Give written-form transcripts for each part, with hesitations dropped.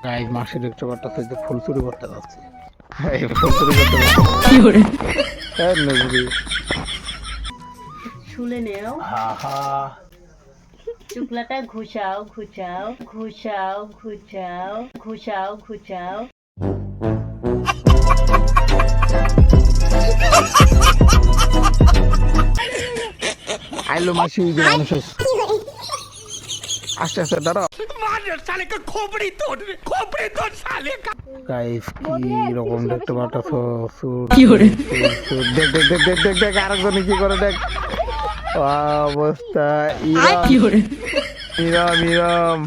Guys মাসি দেখতে পারতেছে যে ফুল চুরি করতে যাচ্ছে। এই ফুল চুরি করতে যাচ্ছে কি করে? হ্যাঁ নবুরি শুলে নেও। হা হা চুকলাটা ঘুষাও ঘুষাও ঘুষাও ঘুষাও ঘুষাও ঘুষাও। আইলো মাসি ওই যে মানুষ আস্তে আস্তে দাঁড়াও। গাইস কি রকম দেখতে পারতেছো? দেখ দেখ দেখ দেখ দেখ দেখ আরেকজন কি করে দেখ অবস্থা। ইরাম ইরাম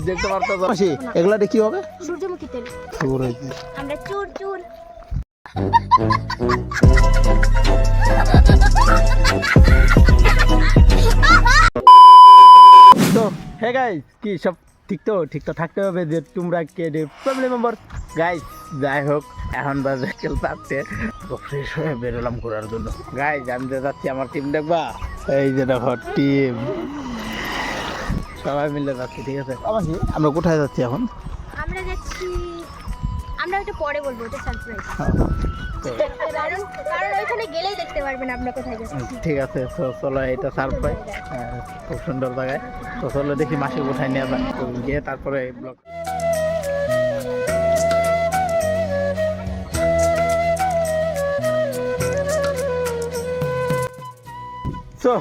দেখতে পারতেছো মাসি এগুলা কি হবে? সূর্যমুখী তেল। আমরা চুর চুর। তো হে গাইস কি সব ঠিক তো থাকতে হবে যে তোমরা কে ফ্যামিলি মেম্বার গাইস। যাই হোক এখন বাজে খেল 4টে, তো ফ্রেশ হয়ে বেরোলাম ঘোরার জন্য। গাইস আমি যে যাচ্ছি আমার টিম দেখবা, এই যে দেখো টিম সবাই মিলে যাচ্ছি, ঠিক আছে? আমরা কোথায় যাচ্ছি এখন? আমরা যাচ্ছি, আমরা একটু পরে বলবো, এটা সারপ্রাইজ। কারণ ওইখানে গেলেই দেখতে পারবেন আমরা কোথায় যাচ্ছি। ঠিক আছে, তো চলো এটা সারপ্রাইজ, খুব সুন্দর জায়গায়। তো চলো দেখি মাসি কোথায় নিয়ে যান, গিয়ে তারপরে ব্লগ। তো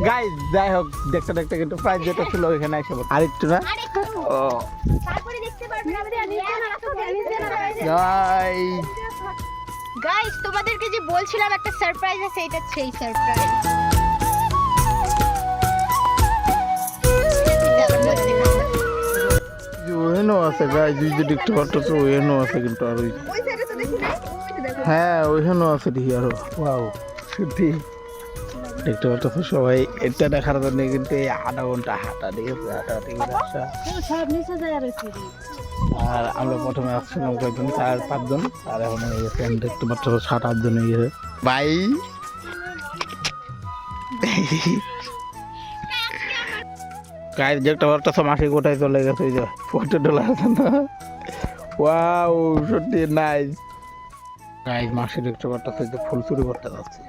গাইস যাই হোক দেখতে দেখতে কিন্তু প্রাইস যেটা ছিল ওইখানে এসে আর একটু না। ও তারপরে দেখতে পারবেন আমাদের গাইস, তোমাদেরকে যে বলছিলাম একটা সারপ্রাইজ আছে, এটা সেই সারপ্রাইজ। ওইখানেও আছে গাইস, যদি দেখতে পারতেছো ওইখানেও আছে কিন্তু আর ওই সাইডে তো দেখি না, হ্যাঁ ওইখানেও আছে দেখি আরো। ওয়াও সত্যি দেখতে পারতেছো সবাই, এটা দেখার জন্য কিন্তু এই আধা ঘন্টা হাঁটা, ঠিক আছে? হাঁটাহাঁটি করে আসা। আর আমরা প্রথমে আসছিলাম কয়েকজন, 4-5 জন, আর এখন দেখতে পাচ্ছ 7-8 জন হয়ে গেছে ভাই। গাইস দেখতে পারতেছো মাসি কোথায় চলে গেছে, ওই যে ফটো তোলার জন্য। ওয়াও সত্যি নাইস। গাইস মাসি দেখতে পারতেছো যে ফুল চুরি করতে যাচ্ছে।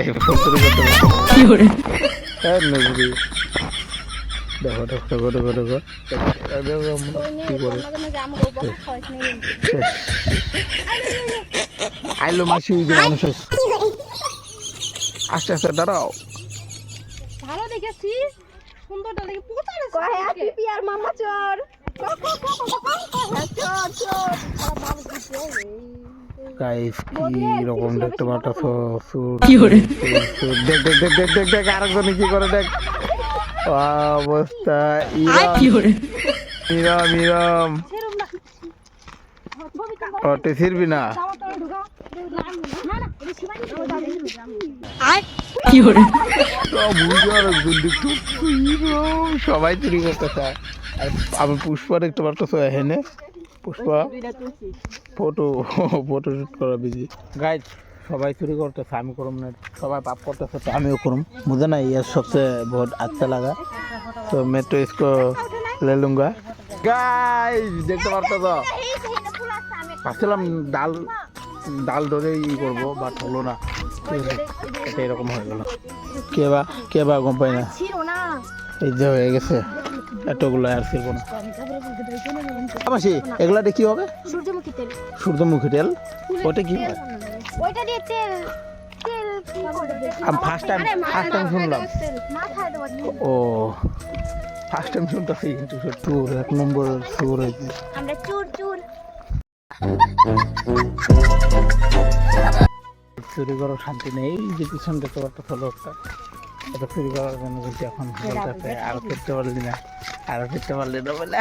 এই ফুল চুরি করতে যাচ্ছে কি করে? হ্যাঁ নবুরি দেখো দেখো দেখো দেখো দেখো কি করে আইলো মাসি ওই যে মানুষ আস্তে আস্তে দাঁড়াও। ভালো দেখেছি, সুন্দরটা দেখে পোতারে কয় পিপি আর মামা চোর। গাইস কি রকম দেখতে পারতেছো? কি করে দেখ দেখ দেখ দেখ দেখ দেখ আরেকজন কি করে দেখ অবস্থা। ইরাম ইরাম তুই ফিরবি না? সবাই চুরি করতেছে। আমি পুষ্পা দেখতে পারতেছো এখানে, পুষ্পা ফটো শুট করা বিজি। গাইজ সবাই চুরি করতেছে, আমি করুম না। সবাই পাপ করতেছে তো আমিও করুম, मुझे ना ये सबसे बहुत अच्छा लगा, तो मैं तो इसको ले लूंगा। गाइज দেখতে পারতেছো, ভাবছিলাম ডাল ধরে ই করবো, বাট হলো না, এটা এরকম হয়ে গেল। কে বা গম পাই না, এই যে হয়ে গেছে এতগুলো আর ফিরবো না। মাসি এগুলা কি হবে? সূর্যমুখী তেল। সূর্যমুখী তেল? ওটা কি হয়? ওইটা দিয়ে তেল কি করবে? আমি ফার্স্ট টাইম শুনলাম। মাথায় দেওয়া। ও ফার্স্ট টাইম শুনতেছি, কিন্তু চোর 1 নম্বর চোর হয়েছে। আমরা চুর চুর। চুরি করার শান্তি নেই, যে পিছন দেখতে পারতো লোকটা, এটা চুরি করার জন্য কিন্তু এখন বলতেছে আরো ফিরতে পারলি না, আরো ফিরতে পারলি না বলে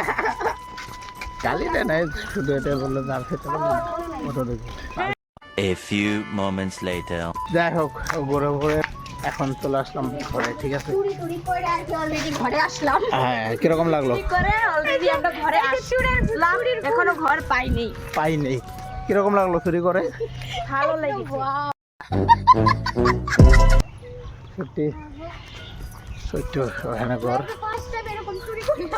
গালি দেয় না, শুধু এটা বললো আর ফিরতে পারলি না। ওটা দেখি A few moments later. যাই হোক ঘুরে ঘুরে এখন চলে আসলাম ঘরে, ঠিক আছে? চুরি করে আর কি অলরেডি ঘরে আসলাম। হ্যাঁ কিরকম লাগলো? চুরি করে অলরেডি আমরা ঘরে আসলাম, এখনো ঘর পাই নেই। কিরকম লাগলো চুরি করে? ভালো লেগেছে সত্যি সত্য ওখানে ঘর ফার্স্ট টাইম এরকম চুরি করলাম।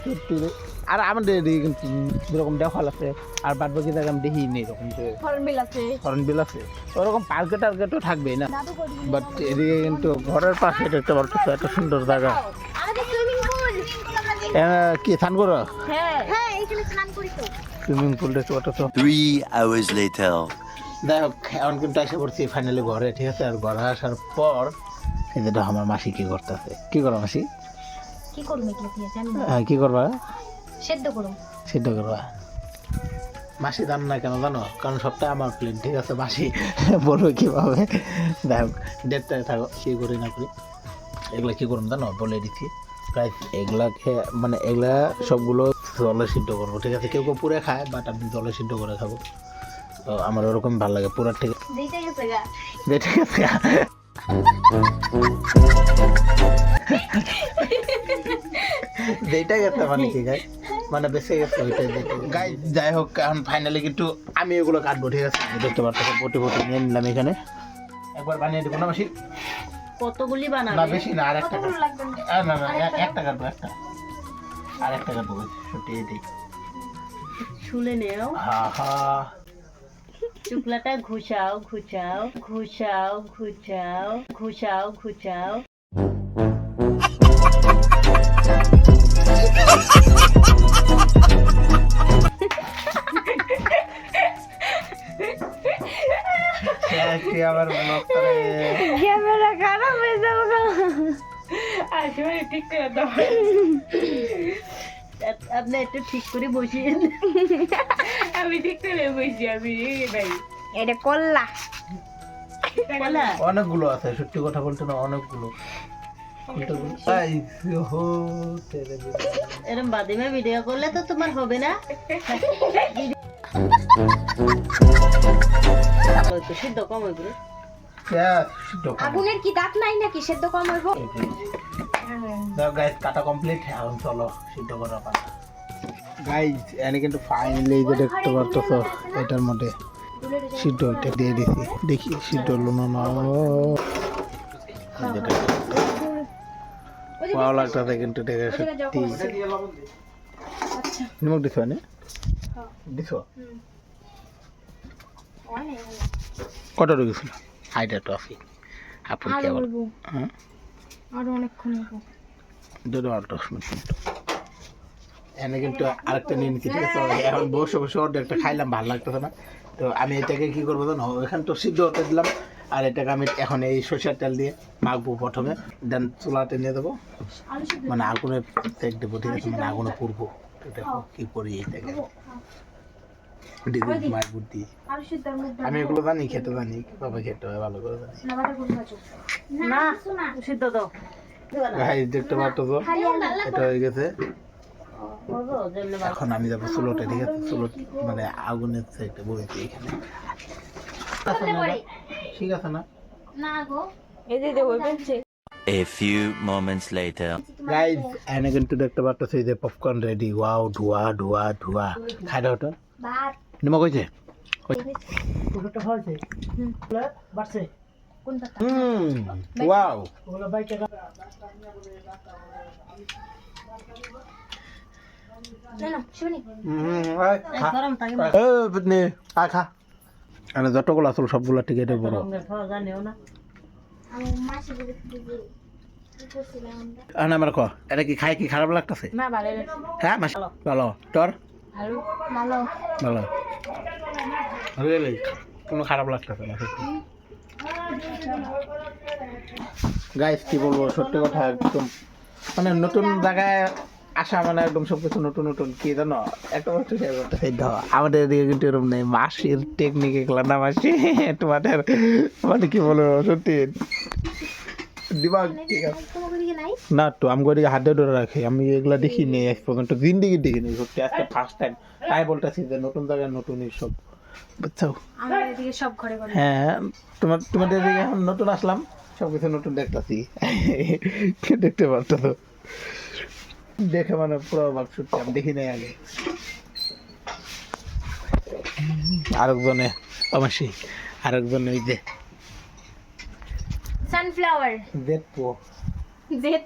সত্যি রে। আর আমাদের এদিকে কিন্তু যেরকম দেখাল আছে আর বাদ বাকি জায়গা আমি দেখি নেই এরকম যে হর্নবিল আছে হর্নবিল আছে ওরকম পার্কে টার্কেটও থাকবেই না দাদু করি বাট এদিকে কিন্তু ঘরের পাশে এটা একটা বড় একটা সুন্দর জায়গা আমাদের সুইমিং পুল কি স্নান করো হ্যাঁ হ্যাঁ এখানে স্নান করি তো সুইমিং পুলটা ছোট তো 3 hours later. যাই হোক এখন কিন্তু এসে পড়ছি ফাইনালি ঘরে ঠিক আছে আর ঘরে আসার পর এই যেটা আমার মাসি কি করতেছে কি করো মাসি কি করব এগুলো দিয়ে জানি না কি করবা সেদ্ধ করব সিদ্ধ করবা মাসি জান না কেন জানো কারণ সবটাই আমার প্লেন ঠিক আছে মাসি বলবে কীভাবে যাই হোক ডেটটা থাকো কী করি না করি এগুলা কী করুন জানো বলে দিচ্ছি গাইস এগুলাকে মানে এগুলা সবগুলো জলে সিদ্ধ করবো ঠিক আছে কেউ কেউ পুরে খায় বাট আমি জলে সিদ্ধ করে খাবো তো আমার ওরকম ভালো লাগে পুরা ঠিক দিতে গেছে গা ঠিক আছে যেটা গেছে মানে কি গাই মানে বেঁচে গেছে ওইটাই গাই যাই হোক এখন ফাইনালি কিন্তু আমি এগুলো কাটবো ঠিক আছে দেখতে পাচ্ছি বটি বটি নিয়ে নিলাম এখানে একবার বানিয়ে দেবো না মাসি কতগুলি না বানাবে বেশি না আর একটা না না একটা কাটবো একটা আর একটা কাটবো সত্যি এটাই শুনে নেও হা হা চুকলাটা ঘুষাও ঘুষাও ঘুষাও ঘুষাও ঘুষাও ঘুষাও আবার ক্যামেরা খারাপ হয়ে যাবে আসলে ঠিক করে দাও আপনি একটু ঠিক করে বসিয়ে আমি ঠিক করে বসি আমি ভাই এটা কল্লা বলা অনেকগুলো আছে সত্যি কথা বলতে না অনেকগুলো এরকম বাদিমে ভিডিও করলে তো তোমার হবে না সিদ্ধ কম হইব আগুনের কি দাঁত নাই নাকি সেদ্ধ কম হইব গাইস কাটা কমপ্লিট এখন চলো সিদ্ধ করা পালা গাইস এনে কিন্তু ফাইনালি যে দেখতে পারতেছো এটার মধ্যে সিদ্ধ এটা দিয়ে দিছি দেখি সিদ্ধ হলো না না ভালো লাগতেছে কিন্তু দেখে সত্যি নিমক দিছো না দিছো কত ঢুকেছিল হাইটা তো আছে আপনি কি আবার হ্যাঁ আরো অনেকক্ষণ হইব দুটো 10 মিনিট এনে কিন্তু আরেকটা নিয়ে নিচ্ছি ঠিক আছে এখন বসে বসে একটা খাইলাম ভালো লাগতেছে না তো আমি এটাকে কি করবো জানো এখানে তো সিদ্ধ হতে দিলাম আর এটাকে আমি এখন এই সরষের তেল দিয়ে মাখবো প্রথমে দেন চুলাতে নিয়ে দেবো মানে আগুনে সেক দেবো ঠিক আছে মানে আগুনে পুড়বো দেখো কি করি এটাকে ডিজেল মারবো দিয়ে আমি এগুলো জানি খেতে জানি বাবা খেতে হয় ভালো করে জানি না সিদ্ধ দাও গাইস দেখতে পাচ্ছ তো এটা হয়ে গেছে করবো যেমনি এখন আমি যাবো চুলোতে ঠিক আছে চুলো মানে আগুনের সাইডে বইছি এখানে ঠিক আছে না না গো এই যে দেবো বলছে A few moments later. Guys এনে কিন্তু দেখতে পাচ্ছ এই যে পপকর্ন রেডি ওয়াও ধোয়া ধোয়া ধোয়া খাই দাও তো ভাত নিমক হয়েছে পুরোটা হয়েছে বাড়ছে কোন পাতা ওয়াও ওগুলো বাইকে না না শুনি গরম থাকে খা মানে যতগুলো আসল সবগুলো টিকেটে বড় খাওয়া জানেও না আমি মাসি বলে দিদি কি করছিলাম আমরা আমার ক এটা কি খাই কি খারাপ লাগতেছে না ভালো হ্যাঁ মাসি ভালো তোর ভালো ভালো ভালো রিয়েলি কোনো খারাপ লাগতেছে না গাইস কি বলবো সত্যি কথা একদম মানে নতুন জায়গায় আসা মানে একদম সবকিছু নতুন নতুন কি জানো একটা বস্তু শেয়ার করতে চাই দাও আমাদের এদিকে কিন্তু এরকম নেই মাসির টেকনিক এগুলো না মাসি তোমাদের মানে কি বলবো সত্যি দিমাগ ঠিক আছে তোমাকে দিকে নাই না তো আমি করে হাতে ধরে রাখি আমি এগুলা দেখিনি আজ পর্যন্ত জিন্দিগি দেখিনি সত্যি আজকে ফার্স্ট টাইম তাই বলতেছি যে নতুন জায়গায় নতুন সব বুঝছো আমাদের এদিকে সব ঘরে ঘরে হ্যাঁ তোমাদের এদিকে এখন নতুন আসলাম সব কিছু নতুন দেখতেছি দেখতে পারতো দেখে মানে পুরো ভাগ সত্যি আমি দেখি নাই আগে আরেকজনে অবশ্যই আরেকজন ওই যে সানফ্লাওয়ার দেখবো জেদ